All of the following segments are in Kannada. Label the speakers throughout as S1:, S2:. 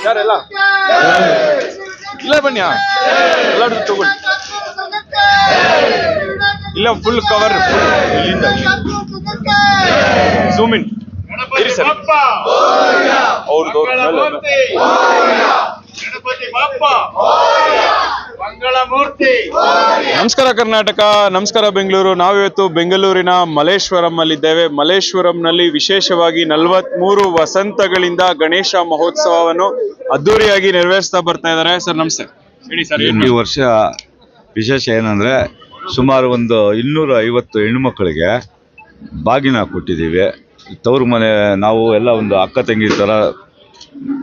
S1: ಯಾರೆಲ್ಲ ಇಲ್ಲ ಬನ್ನಿ ಎಲ್ಲರೂ ತಗೊಳ್ಳಿ. ಇಲ್ಲ ಫುಲ್ ಕವರ್ ಇಲ್ಲಿಂದ ಝೂಮ್ ಇನ್ ಇರಿ ಸರ್. ಅವ್ರದ್ದು ನಮಸ್ಕಾರ ಕರ್ನಾಟಕ, ನಮಸ್ಕಾರ ಬೆಂಗಳೂರು. ನಾವಿವತ್ತು ಬೆಂಗಳೂರಿನ ಮಲ್ಲೇಶ್ವರಂ ಅಲ್ಲಿದ್ದೇವೆ. ಮಲ್ಲೇಶ್ವರಂನಲ್ಲಿ ವಿಶೇಷವಾಗಿ 43 ವಸಂತಗಳಿಂದ ಗಣೇಶ ಮಹೋತ್ಸವವನ್ನು ಅದ್ದೂರಿಯಾಗಿ ನೆರವೇರಿಸ್ತಾ ಬರ್ತಾ ಇದ್ದಾರೆ. ಸರ್ ನಮಸ್ತೆ, ಹೇಳಿ ಸರ್.
S2: ಈ ವರ್ಷ ವಿಶೇಷ ಏನಂದ್ರೆ ಸುಮಾರು ಒಂದು 250 ಹೆಣ್ಣು ಮಕ್ಕಳಿಗೆ ಬಾಗಿನ ಕೊಟ್ಟಿದ್ದೀವಿ. ತವ್ರ ಮನೆ ನಾವು ಎಲ್ಲ ಒಂದು ಅಕ್ಕ ತಂಗಿ ಥರ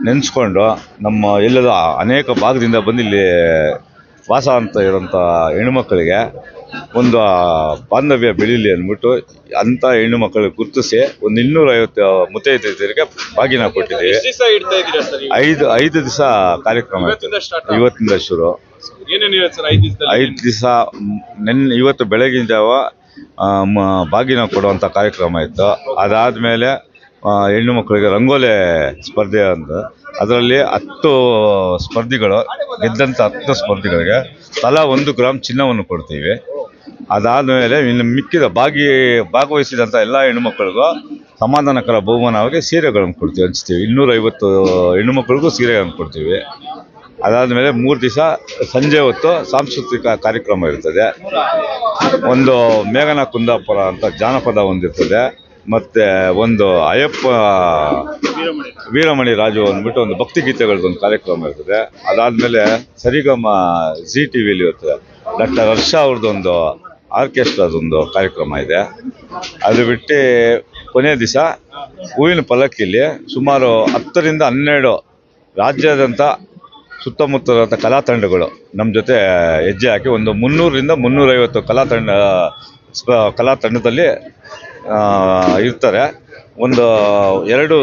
S2: ನೆನೆಸ್ಕೊಂಡು ನಮ್ಮ ಎಲ್ಲದ ಅನೇಕ ಭಾಗದಿಂದ ಬಂದು ಇಲ್ಲಿ ವಾಸ ಅಂತ ಇರೋಂಥ ಹೆಣ್ಣುಮಕ್ಕಳಿಗೆ ಒಂದು ಬಾಂಧವ್ಯ ಬೆಳೀಲಿ ಅಂದ್ಬಿಟ್ಟು ಅಂಥ ಹೆಣ್ಣು ಮಕ್ಕಳಿಗೆ ಗುರುತಿಸಿ ಒಂದು 250 ಮುತ್ತೈದೆಯರಿಗೆ ಬಾಗಿನ ಕೊಟ್ಟಿದ್ದೀವಿ. 5 ದಿವಸ ಕಾರ್ಯಕ್ರಮ ಇವತ್ತಿಂದ ಶುರು. 5 ದಿವಸ ಇವತ್ತು ಬೆಳಗಿನ ಜಾವ ಬಾಗಿನ ಕೊಡುವಂಥ ಕಾರ್ಯಕ್ರಮ ಇತ್ತು. ಅದಾದಮೇಲೆ ಹೆಣ್ಣು ಮಕ್ಕಳಿಗೆ ರಂಗೋಲೆ ಸ್ಪರ್ಧೆ ಅಂತ, ಅದರಲ್ಲಿ 10 ಸ್ಪರ್ಧಿಗಳು ಗೆದ್ದಂಥ 10 ಸ್ಪರ್ಧಿಗಳಿಗೆ ತಲಾ 1 ಗ್ರಾಮ್ ಚಿನ್ನವನ್ನು ಕೊಡ್ತೀವಿ. ಅದಾದಮೇಲೆ ಇನ್ನು ಮಿಕ್ಕಿದ ಭಾಗವಹಿಸಿದಂಥ ಎಲ್ಲ ಹೆಣ್ಣುಮಕ್ಕಳಿಗೂ ಸಮಾಧಾನಕರ ಬಹುಮಾನವಾಗಿ ಸೀರೆಗಳನ್ನು ಕೊಡ್ತೀವಿ, ಹಂಚ್ತೀವಿ. 250 ಹೆಣ್ಣುಮಕ್ಕಳಿಗೂ ಸೀರೆಗಳನ್ನು ಕೊಡ್ತೀವಿ. ಅದಾದಮೇಲೆ 3 ದಿವಸ ಸಂಜೆ ಹೊತ್ತು ಸಾಂಸ್ಕೃತಿಕ ಕಾರ್ಯಕ್ರಮ ಇರ್ತದೆ. ಒಂದು ಮೇಘನ ಕುಂದಾಪುರ ಅಂತ ಜಾನಪದ ಒಂದಿರ್ತದೆ, ಮತ್ತು ಒಂದು ಅಯ್ಯಪ್ಪ ವೀರಮಣಿ ರಾಜು ಅಂದ್ಬಿಟ್ಟು ಒಂದು ಭಕ್ತಿ ಗೀತೆಗಳದ್ದೊಂದು ಕಾರ್ಯಕ್ರಮ ಇರ್ತದೆ. ಅದಾದಮೇಲೆ ಸರಿಗಮ ಜಿ ಟಿ ವಿಲಿ ಇರ್ತದೆ. ಡಾಕ್ಟರ್ ಹರ್ಷ ಅವ್ರದ್ದೊಂದು ಆರ್ಕೆಸ್ಟ್ರಾದೊಂದು ಕಾರ್ಯಕ್ರಮ ಇದೆ. ಅದು ಬಿಟ್ಟು ಕೊನೆಯ ದಿವಸ ಹೂವಿನ ಪಲ್ಲಕ್ಕಿಲಿ ಸುಮಾರು 10 ರಿಂದ 12 ರಾಜ್ಯಾದ್ಯಂತ ಸುತ್ತಮುತ್ತದಂಥ ಕಲಾ ತಂಡಗಳು ನಮ್ಮ ಜೊತೆ ಹೆಜ್ಜೆ ಹಾಕಿ ಒಂದು 300 ರಿಂದ 350 ಕಲಾ ತಂಡದಲ್ಲಿ ಇರ್ತಾರೆ. ಒಂದು 2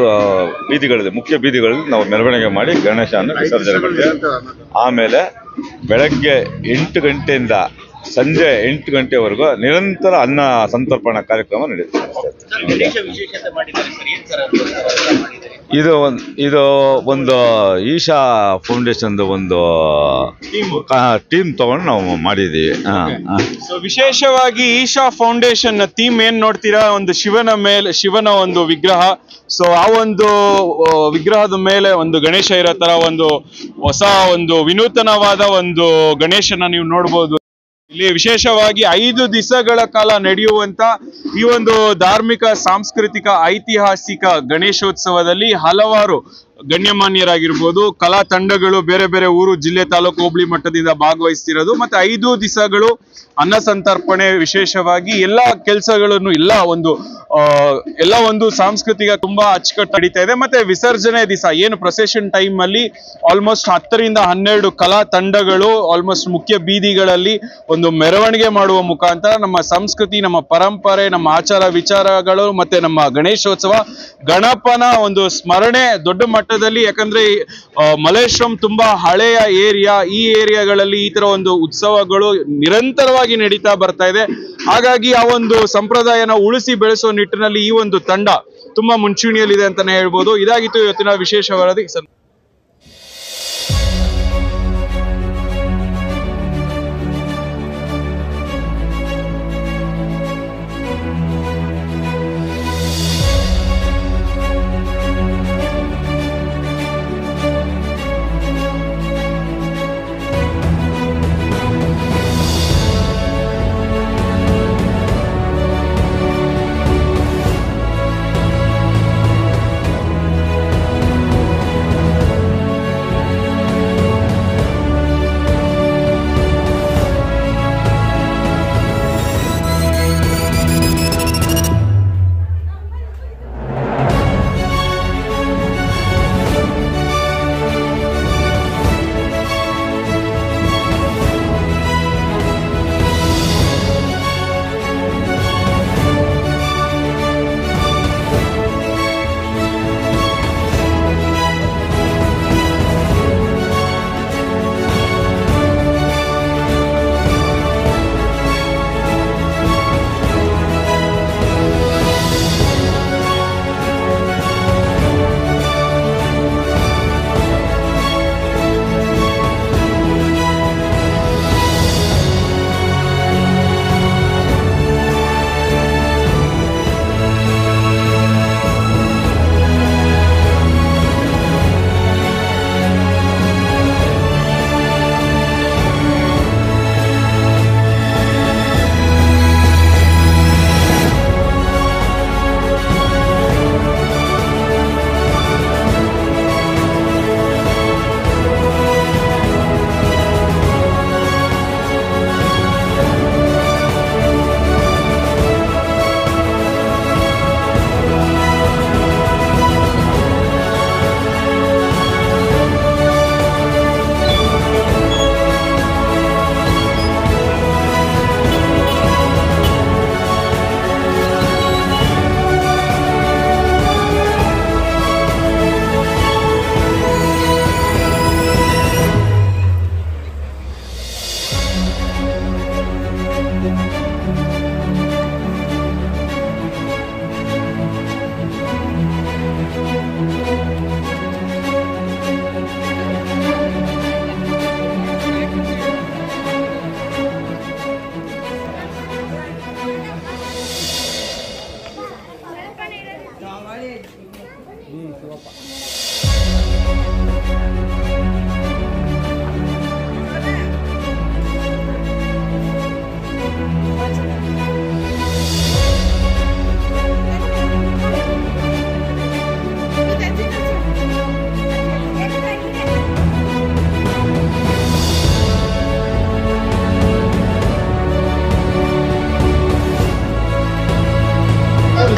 S2: ಬೀದಿಗಳಿದೆ, ಮುಖ್ಯ ಬೀದಿಗಳಲ್ಲಿ ನಾವು ಮೆರವಣಿಗೆ ಮಾಡಿ ಗಣೇಶನ ವಿಸರ್ಜನೆ ಮಾಡ್ತೀವಿ. ಆಮೇಲೆ ಬೆಳಗ್ಗೆ 8 ಗಂಟೆಯಿಂದ ಸಂಜೆ 8 ಗಂಟೆವರೆಗೂ ನಿರಂತರ ಅನ್ನ ಸಂತರ್ಪಣಾ ಕಾರ್ಯಕ್ರಮ ನಡೆಯುತ್ತೆ. ಇದು ಒಂದು ಈಶಾ ಫೌಂಡೇಶನ್ ಒಂದು ಟೀಮ್ ತಗೊಂಡು ನಾವು ಮಾಡಿದ್ದೀವಿ.
S1: ವಿಶೇಷವಾಗಿ ಈಶಾ ಫೌಂಡೇಶನ್ ಥೀಮ್ ಏನ್ ನೋಡ್ತೀರಾ, ಒಂದು ಶಿವನ ಒಂದು ವಿಗ್ರಹ. ಸೊ ಆ ಒಂದು ವಿಗ್ರಹದ ಮೇಲೆ ಒಂದು ಗಣೇಶ ಇರೋ ತರ ಒಂದು ಹೊಸ ಒಂದು ವಿನೂತನವಾದ ಒಂದು ಗಣೇಶನ ನೀವು ನೋಡ್ಬೋದು. ಇಲ್ಲಿ ವಿಶೇಷವಾಗಿ 5 ದಿವಸಗಳ ಕಾಲ ನಡೆಯುವಂತ ಈ ಒಂದು ಧಾರ್ಮಿಕ, ಸಾಂಸ್ಕೃತಿಕ, ಐತಿಹಾಸಿಕ ಗಣೇಶೋತ್ಸವದಲ್ಲಿ ಹಲವಾರು ಗಣ್ಯಮಾನ್ಯರಾಗಿರ್ಬೋದು, ಕಲಾ ತಂಡಗಳು ಬೇರೆ ಬೇರೆ ಊರು, ಜಿಲ್ಲೆ, ತಾಲೂಕು, ಹೋಬಳಿ ಮಟ್ಟದಿಂದ ಭಾಗವಹಿಸ್ತಿರೋದು. ಮತ್ತೆ 5 ದಿವಸಗಳು ಅನ್ನ ಸಂತರ್ಪಣೆ, ವಿಶೇಷವಾಗಿ ಎಲ್ಲ ಕೆಲಸಗಳನ್ನು ಎಲ್ಲ ಒಂದು ಸಾಂಸ್ಕೃತಿಕ ತುಂಬಾ ಅಚ್ಚುಕಟ್ಟು ನಡೀತಾ ಇದೆ. ಮತ್ತೆ ವಿಸರ್ಜನೆ ದಿವಸ ಏನು ಪ್ರೊಸೆಷನ್ ಟೈಮ್ ಅಲ್ಲಿ ಆಲ್ಮೋಸ್ಟ್ 10 ರಿಂದ 12 ಕಲಾ ತಂಡಗಳು ಆಲ್ಮೋಸ್ಟ್ ಮುಖ್ಯ ಬೀದಿಗಳಲ್ಲಿ ಒಂದು ಮೆರವಣಿಗೆ ಮಾಡುವ ಮುಖಾಂತರ ನಮ್ಮ ಸಂಸ್ಕೃತಿ, ನಮ್ಮ ಪರಂಪರೆ, ನಮ್ಮ ಆಚಾರ ವಿಚಾರಗಳು ಮತ್ತೆ ನಮ್ಮ ಗಣೇಶೋತ್ಸವ, ಗಣಪನ ಒಂದು ಸ್ಮರಣೆ ದೊಡ್ಡ ಮಟ್ಟದಲ್ಲಿ. ಯಾಕಂದ್ರೆ ಮಲ್ಲೇಶ್ವರಂ ತುಂಬಾ ಹಳೆಯ ಏರಿಯಾ, ಈ ಏರಿಯಾಗಳಲ್ಲಿ ಈ ತರ ಒಂದು ಉತ್ಸವಗಳು ನಿರಂತರವಾಗಿ ನಡೀತಾ ಬರ್ತಾ ಇದೆ. ಹಾಗಾಗಿ ಆ ಒಂದು ಸಂಪ್ರದಾಯನ ಉಳಿಸಿ ಬೆಳೆಸೋ ನಿಟ್ಟಿನಲ್ಲಿ ಈ ಒಂದು ತಂಡ ತುಂಬಾ ಮುಂಚೂಣಿಯಲ್ಲಿದೆ ಅಂತಾನೆ ಹೇಳ್ಬೋದು. ಇದಾಗಿತ್ತು ಇವತ್ತಿನ ವಿಶೇಷ ವರದಿ.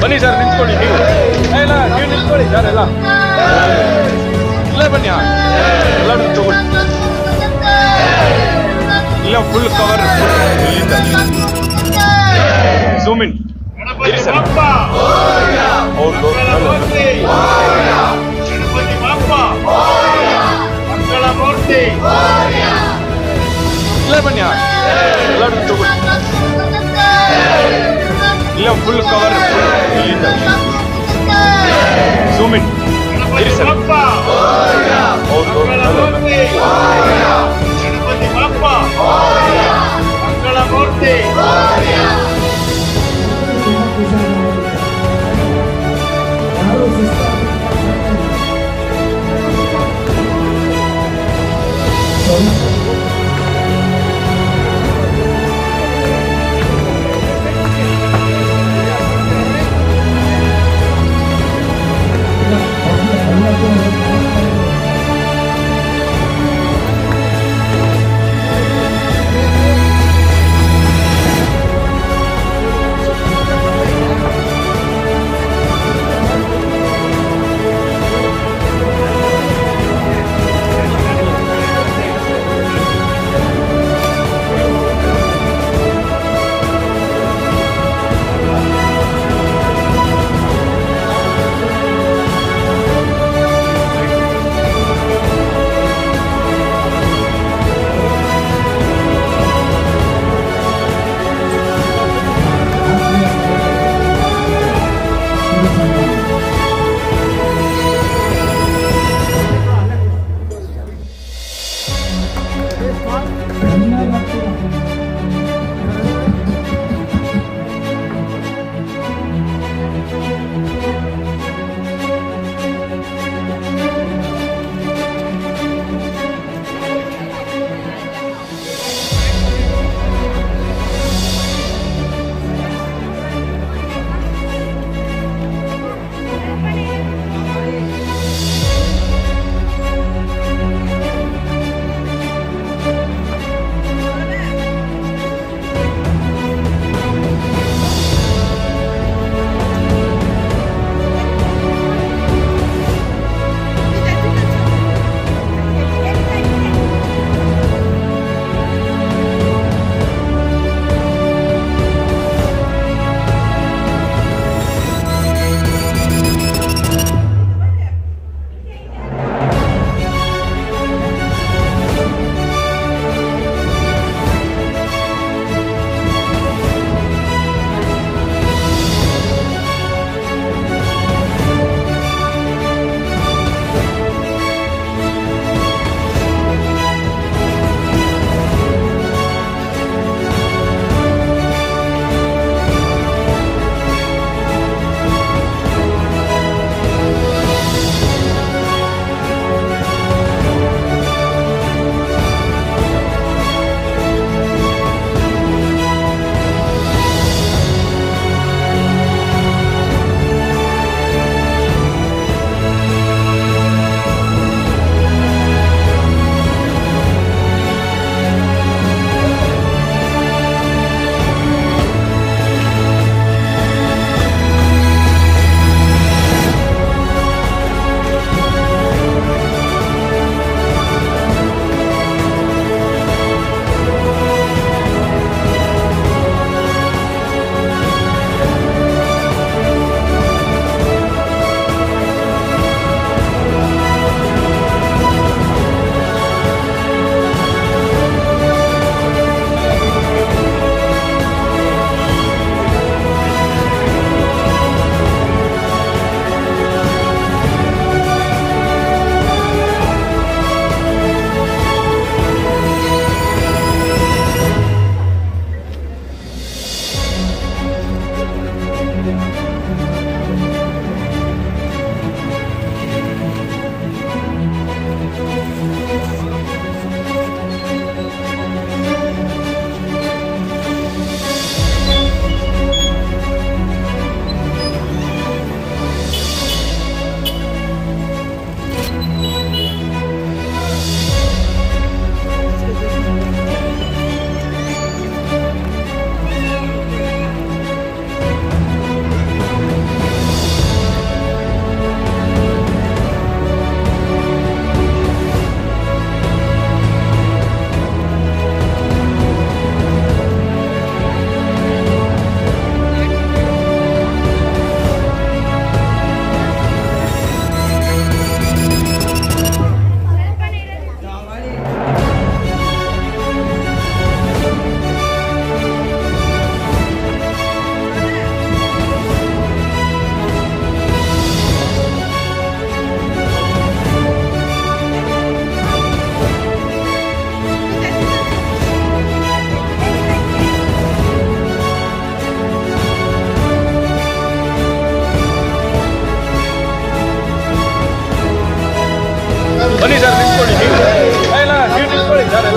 S1: ಬನ್ನಿ ಸರ್, ನಿಂತ್ಕೊಳ್ಳಿ ನೀವು. ಇಲ್ಲ ನೀವು ನಿಂತ್ಕೊಳ್ಳಿ ಸರ್, ಎಲ್ಲ ಇಲ್ಲೇ ಬನ್ನಿ. ಎಲ್ಲ ತಗೊಳ್ಳಿ. ಇಲ್ಲ ಫುಲ್ ಕವರ್ ಝೂಮ್ ಇನ್ ಇರಿ ಸರ್. ಹೌದು ಇಲ್ಲೇ ಬನ್ನಿ. ಎಲ್ಲ ತಗೊಳ್ಳಿ. ಇಲ್ಲ ಫುಲ್ ಕವರ್ ಝೂಮ್ ಇನ್ ಇರಿ ಸರ್. ಹೌದು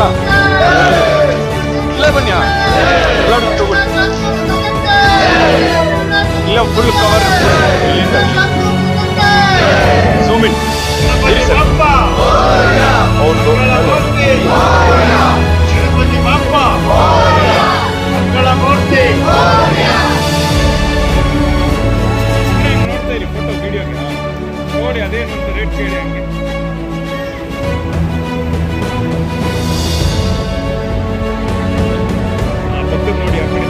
S1: ಎಲ್ಲ ಇಲ್ಲೇ ಬನ್ನಿ ಎಲ್ಲ ತಗೊಳ್ಳಿ ಇಲ್ಲ ಫುಲ್ ಕವರ್ ಇಲ್ಲಿಂದ ಸೂಮಿನ್ ಹೌದು ನೋಡ್ತಾ ಇರಿ ಫೋಟೋ ವಿಡಿಯೋಗೆ ನೋಡಿ ಅದೇನು ಅಂತ ರೇಟ್ ಕೇಳಿ ಹಂಗೆ ಪಕ್ಕದ ನೋಡಿ ಆ ಕಡೆ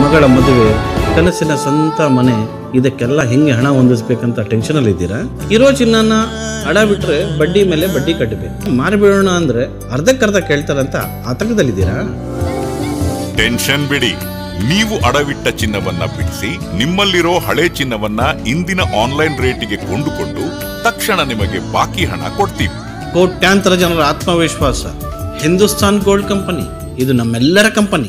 S3: ಮಗಳ ಮದುವೆ, ಕನಸಿನ ಸ್ವಂತ ಮನೆ, ಇದಕ್ಕೆಲ್ಲ ಹೆಂಗೆ ಹಣ ಹೊಂದಿಸ್ಬೇಕಂತ ಟೆನ್ಷನಲ್ಲಿ ಇದ್ದೀರಾ? ಇರೋ ಚಿನ್ನನ ಅಡ ಬಿಟ್ರೆ ಬಡ್ಡಿ ಮೇಲೆ ಬಡ್ಡಿ ಕಟ್ಟಬೇಕು. ಮಾರಿಬಿಡೋಣ ಅಂದ್ರೆ ಅರ್ಧಕ್ಕರ್ಧ ಕೇಳ್ತಾರಂತ ಆತಂಕದಲ್ಲಿದ್ದೀರಾ?
S4: ಟೆನ್ಷನ್ ಬಿಡಿ, ನೀವು ಅಡವಿಟ್ಟ ಚಿನ್ನವನ್ನ ಬಿಡಿಸಿ ನಿಮ್ಮಲ್ಲಿರೋ ಹಳೆ ಚಿನ್ನವನ್ನ ಇಂದಿನ ಆನ್ಲೈನ್ ರೇಟಿಗೆ ಕೊಂಡುಕೊಂಡು ತಕ್ಷಣ ನಿಮಗೆ ಬಾಕಿ ಹಣ ಕೊಡ್ತೀವಿ.
S3: ಕೋಟ್ಯಾಂತರ ಜನರ ಆತ್ಮವಿಶ್ವಾಸ ಹಿಂದೂಸ್ತಾನ್ ಗೋಲ್ಡ್ ಕಂಪನಿ, ಇದು ನಮ್ಮೆಲ್ಲರ ಕಂಪನಿ.